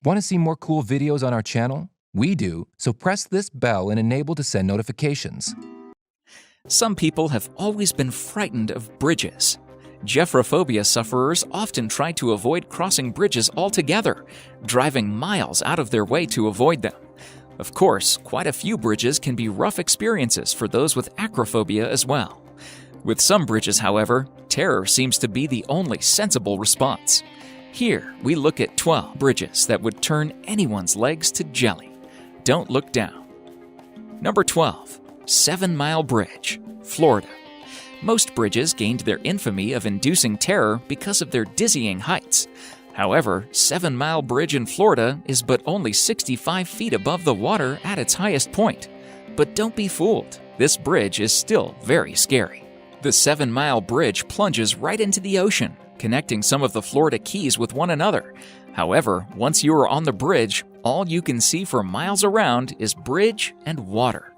Want to see more cool videos on our channel? We do, so press this bell and enable to send notifications. Some people have always been frightened of bridges. Gephyrophobia sufferers often try to avoid crossing bridges altogether, driving miles out of their way to avoid them. Of course, quite a few bridges can be rough experiences for those with acrophobia as well. With some bridges, however, terror seems to be the only sensible response. Here, we look at 12 bridges that would turn anyone's legs to jelly. Don't look down. Number 12. 7 Mile Bridge, Florida. Most bridges gained their infamy of inducing terror because of their dizzying heights. However, 7 Mile Bridge in Florida is but only 65 feet above the water at its highest point. But don't be fooled, this bridge is still very scary. The 7 Mile Bridge plunges right into the ocean, connecting some of the Florida Keys with one another. However, once you are on the bridge, all you can see for miles around is bridge and water.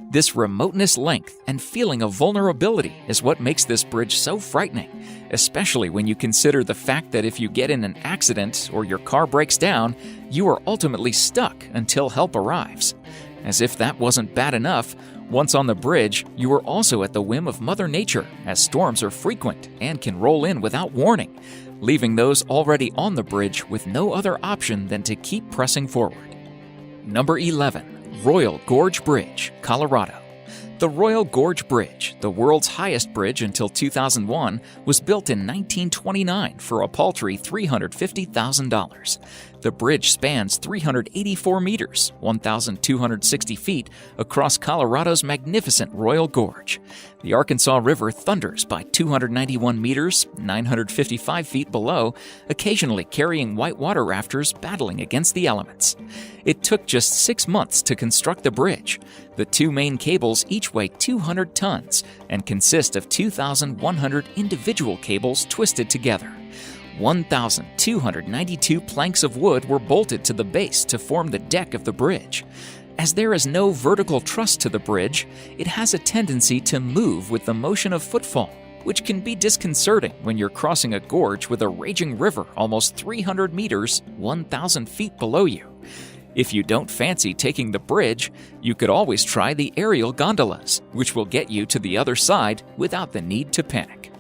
This remoteness, length, and feeling of vulnerability is what makes this bridge so frightening, especially when you consider the fact that if you get in an accident or your car breaks down, you are ultimately stuck until help arrives. As if that wasn't bad enough, once on the bridge, you are also at the whim of Mother Nature, as storms are frequent and can roll in without warning, leaving those already on the bridge with no other option than to keep pressing forward. Number 11. Royal Gorge Bridge, Colorado. The Royal Gorge Bridge, the world's highest bridge until 2001, was built in 1929 for a paltry $350,000. The bridge spans 384 meters, 1,260 feet, across Colorado's magnificent Royal Gorge. The Arkansas River thunders by 291 meters, 955 feet below, occasionally carrying whitewater rafters battling against the elements. It took just 6 months to construct the bridge. The two main cables each weigh 200 tons and consist of 2,100 individual cables twisted together. 1,292 planks of wood were bolted to the base to form the deck of the bridge. As there is no vertical truss to the bridge, it has a tendency to move with the motion of footfall, which can be disconcerting when you're crossing a gorge with a raging river almost 300 meters, 1,000 feet below you. If you don't fancy taking the bridge, you could always try the aerial gondolas, which will get you to the other side without the need to panic.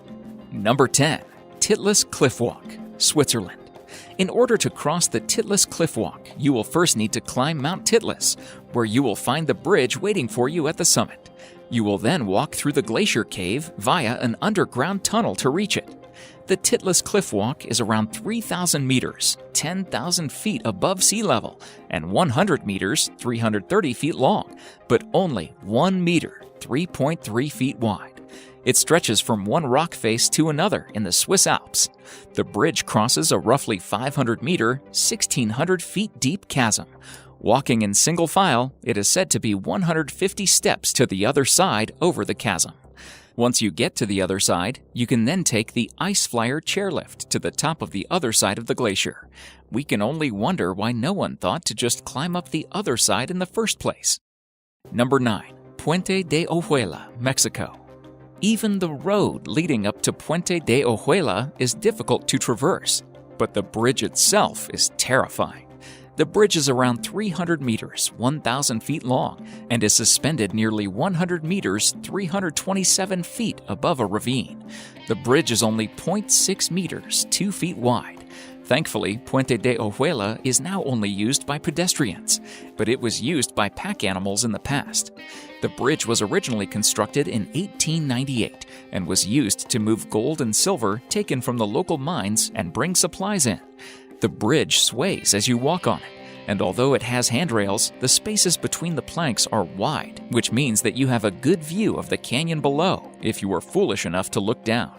Number 10. Titlis Cliffwalk, Switzerland. In order to cross the Titlis Cliffwalk, you will first need to climb Mount Titlis, where you will find the bridge waiting for you at the summit. You will then walk through the glacier cave via an underground tunnel to reach it. The Titlis Cliffwalk is around 3,000 meters, 10,000 feet above sea level, and 100 meters, 330 feet long, but only 1 meter, 3.3 feet wide. It stretches from one rock face to another in the Swiss Alps. The bridge crosses a roughly 500-meter, 1,600 feet deep chasm. Walking in single file, it is said to be 150 steps to the other side over the chasm. Once you get to the other side, you can then take the Ice Flyer chairlift to the top of the other side of the glacier. We can only wonder why no one thought to just climb up the other side in the first place. Number 9. Puente de Ojuela, Mexico. Even the road leading up to Puente de Ojuela is difficult to traverse, but the bridge itself is terrifying. The bridge is around 300 meters, 1,000 feet long, and is suspended nearly 100 meters, 327 feet above a ravine. The bridge is only 0.6 meters, 2 feet wide. Thankfully, Puente de Ojuela is now only used by pedestrians, but it was used by pack animals in the past. The bridge was originally constructed in 1898 and was used to move gold and silver taken from the local mines and bring supplies in. The bridge sways as you walk on it, and although it has handrails, the spaces between the planks are wide, which means that you have a good view of the canyon below if you are foolish enough to look down.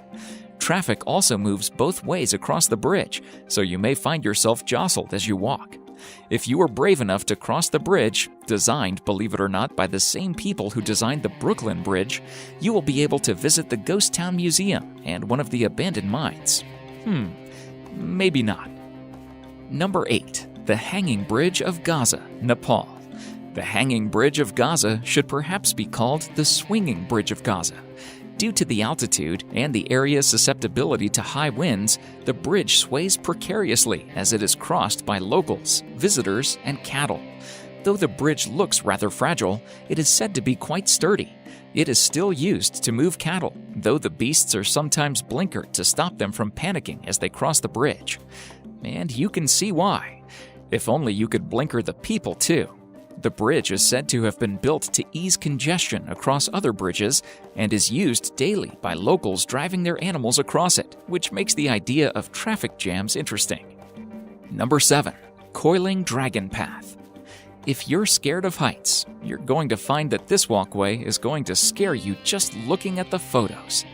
Traffic also moves both ways across the bridge, so you may find yourself jostled as you walk. If you are brave enough to cross the bridge, designed, believe it or not, by the same people who designed the Brooklyn Bridge, you will be able to visit the Ghost Town Museum and one of the abandoned mines. Maybe not. Number 8. The Hanging Bridge of Gaza, Nepal. The Hanging Bridge of Gaza should perhaps be called the Swinging Bridge of Gaza. Due to the altitude and the area's susceptibility to high winds, the bridge sways precariously as it is crossed by locals, visitors, and cattle. Though the bridge looks rather fragile, it is said to be quite sturdy. It is still used to move cattle, though the beasts are sometimes blinkered to stop them from panicking as they cross the bridge. And you can see why. If only you could blinker the people too. The bridge is said to have been built to ease congestion across other bridges and is used daily by locals driving their animals across it, which makes the idea of traffic jams interesting. Number 7. Coiling Dragon Path. If you're scared of heights, you're going to find that this walkway is going to scare you just looking at the photos.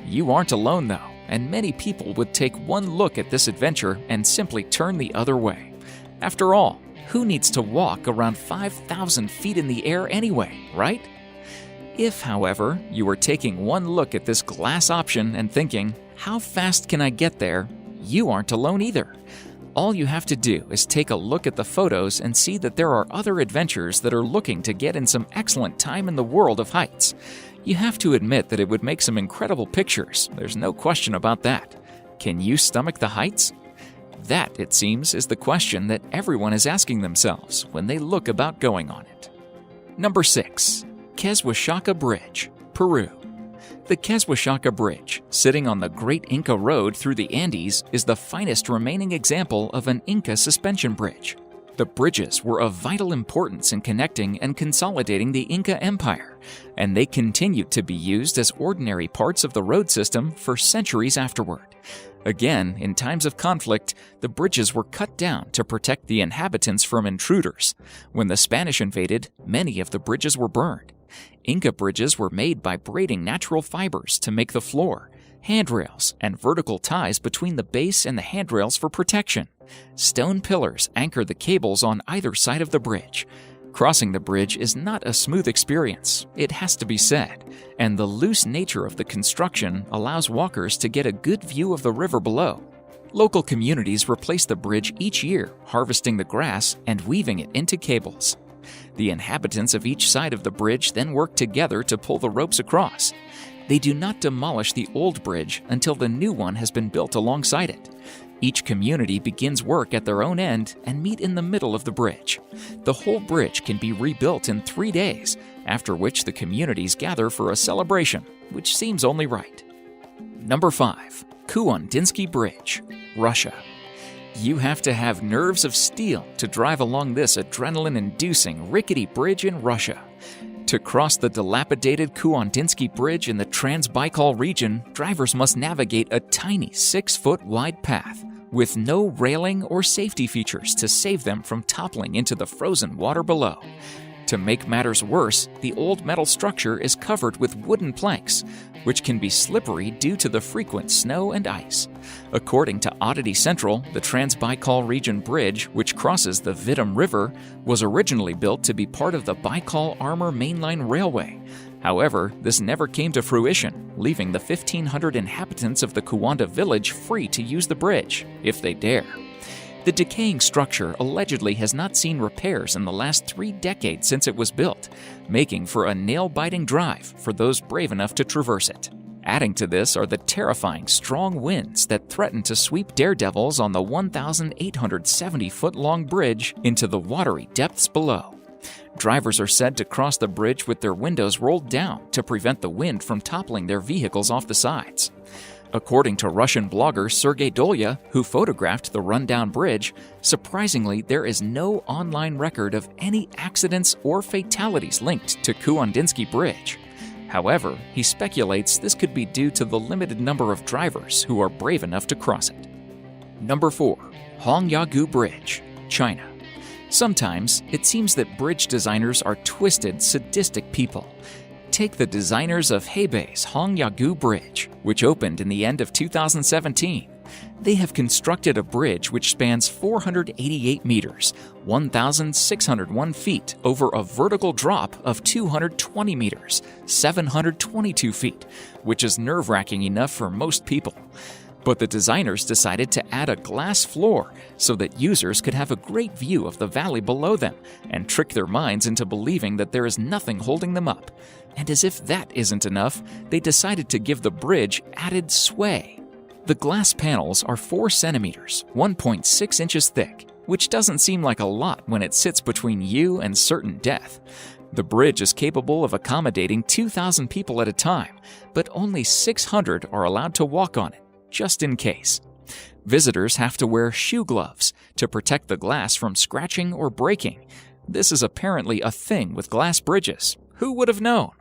You aren't alone though, and many people would take one look at this adventure and simply turn the other way. After all, who needs to walk around 5,000 feet in the air anyway, right? If, however, you were taking one look at this glass option and thinking, how fast can I get there? You aren't alone either. All you have to do is take a look at the photos and see that there are other adventurers that are looking to get in some excellent time in the world of heights. You have to admit that it would make some incredible pictures, there's no question about that. Can you stomach the heights? That, it seems, is the question that everyone is asking themselves when they look about going on it. Number 6. Quezhuachaca Bridge, Peru. The Quezhuachaca Bridge, sitting on the Great Inca Road through the Andes, is the finest remaining example of an Inca suspension bridge. The bridges were of vital importance in connecting and consolidating the Inca Empire, and they continued to be used as ordinary parts of the road system for centuries afterward. Again, in times of conflict, the bridges were cut down to protect the inhabitants from intruders. When the Spanish invaded, many of the bridges were burned. Inca bridges were made by braiding natural fibers to make the floor, handrails, and vertical ties between the base and the handrails for protection. Stone pillars anchor the cables on either side of the bridge. Crossing the bridge is not a smooth experience, it has to be said, and the loose nature of the construction allows walkers to get a good view of the river below. Local communities replace the bridge each year, harvesting the grass and weaving it into cables. The inhabitants of each side of the bridge then work together to pull the ropes across. They do not demolish the old bridge until the new one has been built alongside it. Each community begins work at their own end and meet in the middle of the bridge. The whole bridge can be rebuilt in 3 days, after which the communities gather for a celebration, which seems only right. Number 5. Kuandinsky Bridge, Russia. You have to have nerves of steel to drive along this adrenaline-inducing, rickety bridge in Russia. To cross the dilapidated Kuandinsky Bridge in the Trans-Baikal region, drivers must navigate a tiny 6-foot wide path with no railing or safety features to save them from toppling into the frozen water below. To make matters worse, the old metal structure is covered with wooden planks, which can be slippery due to the frequent snow and ice. According to Oddity Central, the Trans-Baikal Region Bridge, which crosses the Vidym River, was originally built to be part of the Baikal-Amur Mainline Railway. However, this never came to fruition, leaving the 1,500 inhabitants of the Kuwanda village free to use the bridge, if they dare. The decaying structure allegedly has not seen repairs in the last 3 decades since it was built, making for a nail-biting drive for those brave enough to traverse it. Adding to this are the terrifying strong winds that threaten to sweep daredevils on the 1,870-foot-long bridge into the watery depths below. Drivers are said to cross the bridge with their windows rolled down to prevent the wind from toppling their vehicles off the sides. According to Russian blogger Sergei Dolya, who photographed the rundown bridge, surprisingly, there is no online record of any accidents or fatalities linked to Kuandinsky Bridge. However, he speculates this could be due to the limited number of drivers who are brave enough to cross it. Number 4. Hongyagu Bridge, China. Sometimes, it seems that bridge designers are twisted, sadistic people. Take the designers of Hebei's Hongyagu Bridge, which opened in the end of 2017. They have constructed a bridge which spans 488 meters, 1,601 feet, over a vertical drop of 220 meters, 722 feet, which is nerve-wracking enough for most people. But the designers decided to add a glass floor so that users could have a great view of the valley below them and trick their minds into believing that there is nothing holding them up. And as if that isn't enough, they decided to give the bridge added sway. The glass panels are 4 centimeters, 1.6 inches thick, which doesn't seem like a lot when it sits between you and certain death. The bridge is capable of accommodating 2,000 people at a time, but only 600 are allowed to walk on it, just in case. Visitors have to wear shoe gloves to protect the glass from scratching or breaking. This is apparently a thing with glass bridges. Who would have known?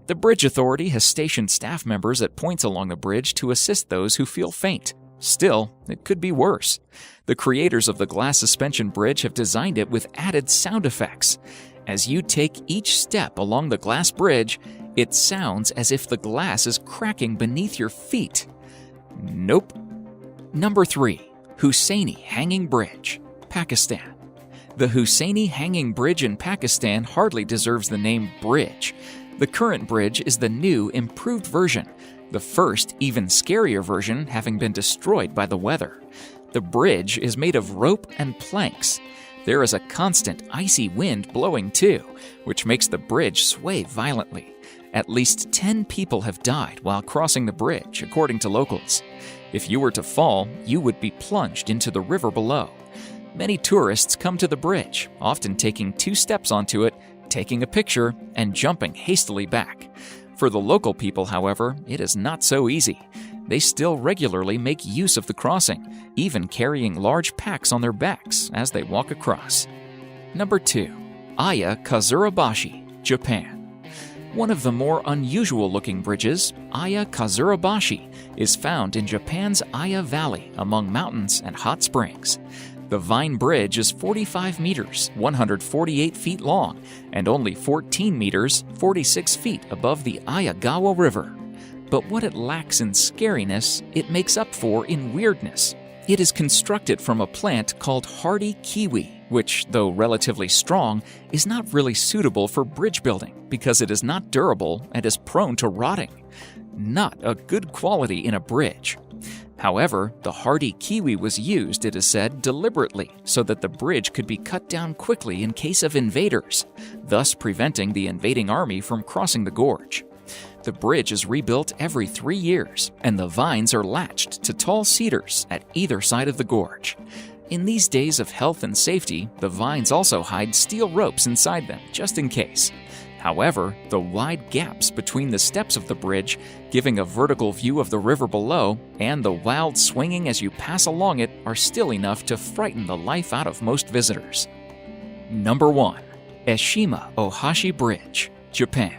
The Bridge Authority has stationed staff members at points along the bridge to assist those who feel faint. Still, it could be worse. The creators of the glass suspension bridge have designed it with added sound effects. As you take each step along the glass bridge, it sounds as if the glass is cracking beneath your feet. Nope. Number 3. Husseini Hanging Bridge, Pakistan. The Husseini Hanging Bridge in Pakistan hardly deserves the name bridge. The current bridge is the new, improved version, the first, even scarier version having been destroyed by the weather. The bridge is made of rope and planks. There is a constant icy wind blowing too, which makes the bridge sway violently. At least 10 people have died while crossing the bridge, according to locals. If you were to fall, you would be plunged into the river below. Many tourists come to the bridge, often taking 2 steps onto it, taking a picture, and jumping hastily back. For the local people, however, it is not so easy. They still regularly make use of the crossing, even carrying large packs on their backs as they walk across. Number 2. Aya Kazurabashi, Japan. One of the more unusual-looking bridges, Aya Kazurabashi, is found in Japan's Aya Valley among mountains and hot springs. The Vine Bridge is 45 meters, 148 feet long, and only 14 meters, 46 feet above the Ayagawa River. But what it lacks in scariness, it makes up for in weirdness. It is constructed from a plant called hardy kiwi, which, though relatively strong, is not really suitable for bridge building because it is not durable and is prone to rotting. Not a good quality in a bridge. However, the hardy kiwi was used, it is said, deliberately so that the bridge could be cut down quickly in case of invaders, thus preventing the invading army from crossing the gorge. The bridge is rebuilt every 3 years, and the vines are latched to tall cedars at either side of the gorge. In these days of health and safety, the vines also hide steel ropes inside them, just in case. However, the wide gaps between the steps of the bridge, giving a vertical view of the river below, and the wild swinging as you pass along it are still enough to frighten the life out of most visitors. Number 1. Eshima Ohashi Bridge, Japan.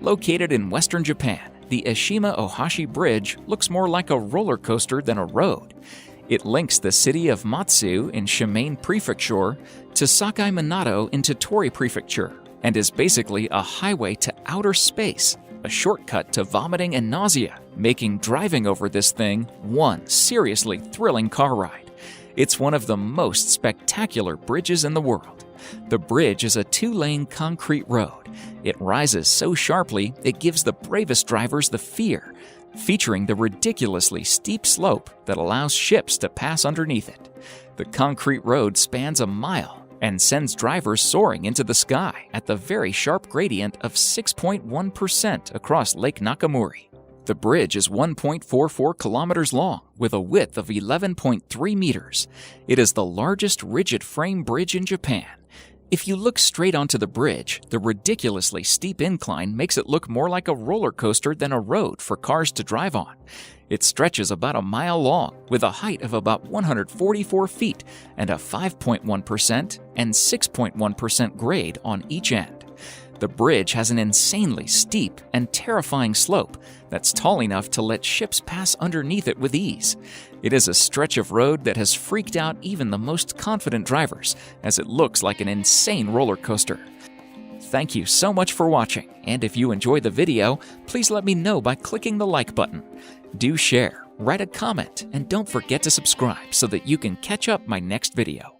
Located in western Japan, the Eshima Ohashi Bridge looks more like a roller coaster than a road. It links the city of Matsu in Shimane Prefecture to Sakai Minato in Tottori Prefecture, and is basically a highway to outer space, a shortcut to vomiting and nausea, making driving over this thing one seriously thrilling car ride. It's one of the most spectacular bridges in the world. The bridge is a 2-lane concrete road. It rises so sharply it gives the bravest drivers the fear, featuring the ridiculously steep slope that allows ships to pass underneath it. The concrete road spans a mile and sends drivers soaring into the sky at the very sharp gradient of 6.1% across Lake Nakamuri. The bridge is 1.44 kilometers long with a width of 11.3 meters. It is the largest rigid frame bridge in Japan. If you look straight onto the bridge, the ridiculously steep incline makes it look more like a roller coaster than a road for cars to drive on. It stretches about a mile long, with a height of about 144 feet and a 5.1% and 6.1% grade on each end. The bridge has an insanely steep and terrifying slope that's tall enough to let ships pass underneath it with ease. It is a stretch of road that has freaked out even the most confident drivers, as it looks like an insane roller coaster. Thank you so much for watching, and if you enjoyed the video, please let me know by clicking the like button. Do share, write a comment, and don't forget to subscribe so that you can catch up my next video.